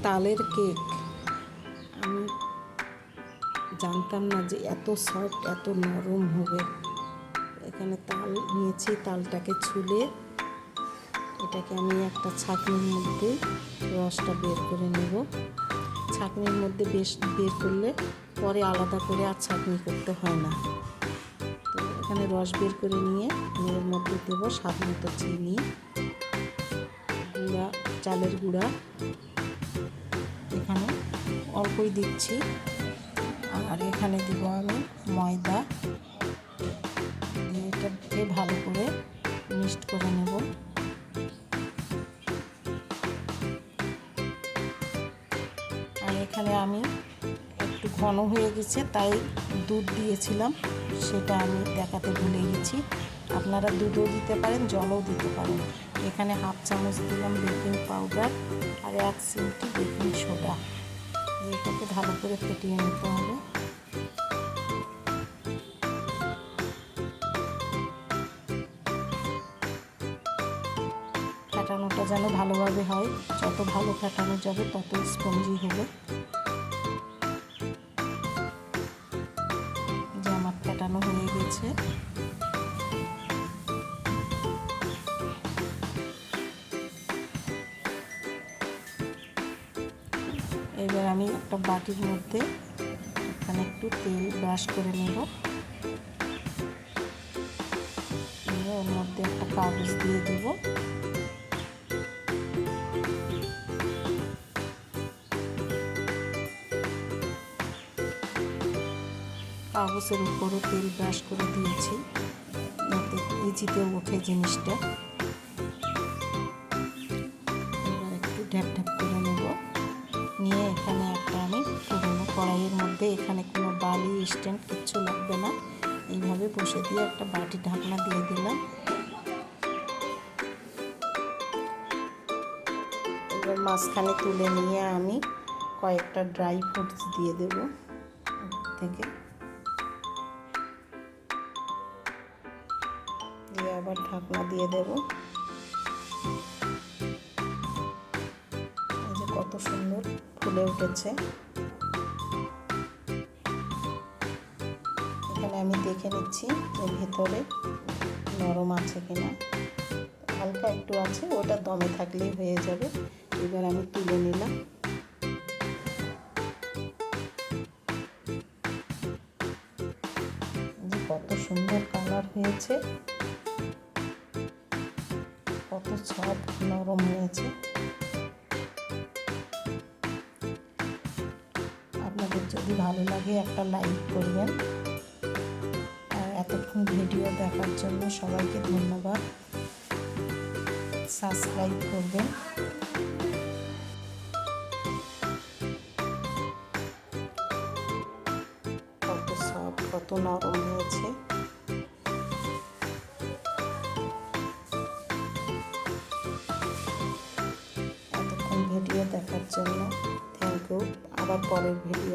তালের কেক। আমি জানতাম না যে এত সফট, এত নরম হবে। এখানে তাল নিয়েছি, তালটাকে ছুলে এটাকে আমি একটা ছাঁকনির মধ্যে রসটা বের করে নেব। ছাঁকনির মধ্যে বের করলে পরে আলাদা করে আর ছাঁকনি করতে হয় না। তো এখানে রস বের করে নিয়ে এর মধ্যে দেব স্বাদ মতো চিনি, গুঁড়া চালের গুঁড়া এখানে অল্পই দিচ্ছি, আর এখানে দেব আমি ময়দা। এটাকে ভালো করে মিক্সড করে নেব। আর এখানে আমি একটু ঘন হয়ে গেছে তাই দুধ দিয়েছিলাম, সেটা আমি দেখাতে ভুলে গেছি। আপনারা দুধও দিতে পারেন, জলও দিতে পারেন। এখানে হাফ চামচ দিলাম বেকিং পাউডার আর 1 চিমটি বেকিং সোডা। এটাকে ভালো করে ফেটিয়ে নিতে হবে। ফেটানোটা যেন ভালোভাবে হয়, যত ভালো ফেটানো যাবে তত স্পঞ্জি হবে। যে আমার ফেটানো হয়ে গেছে। এবার আমি একটা বাটির মধ্যে এখানে একটু তেল ব্রাশ করে নেব। ওর মধ্যে একটা কাগজ দিয়ে দেব। কাগজের উপরও তেল ব্রাশ করে দিয়েছি, যাতে ইজিতে ওঠে জিনিসটা। এবার একটু ঢ্যাপ ঢ্যাপ করে নেব। নিয়ে এখানে একটা আমি পুরোনো কড়াইয়ের মধ্যে, এখানে কোনো বালি স্ট্যান্ড কিচ্ছু লাগবে না, এইভাবে বসে দিয়ে একটা বাটি ঢাকনা দিয়ে দিলাম। এবার মাঝখানে তুলে নিয়ে আমি কয়েকটা ড্রাই ফ্রুটস দিয়ে দেব থেকে, দিয়ে আবার ঢাকনা দিয়ে দেব। এই যে কত সুন্দর ফুলে উঠেছে। এখানে আমি দেখে নিচ্ছি যে ভেতরে নরম আছে কিনা। হালকা একটু আছে, ওটা দমে থাকলেই হয়ে যাবে। এবার আমি তুলে নিলাম। যে কত সুন্দর কালার হয়েছে, কত সফট নরম হয়েছে। আপনাদের যদি ভালো লাগে একটা লাইক করবেন। আর এতক্ষণ ভিডিও দেখার জন্য সবাইকে ধন্যবাদ। সাবস্ক্রাইব করবেন। কত সফট, কত নরম হয়েছে। এতক্ষণ ভিডিও দেখার জন্য থ্যাংক ইউ। আবার পরের ভিডিও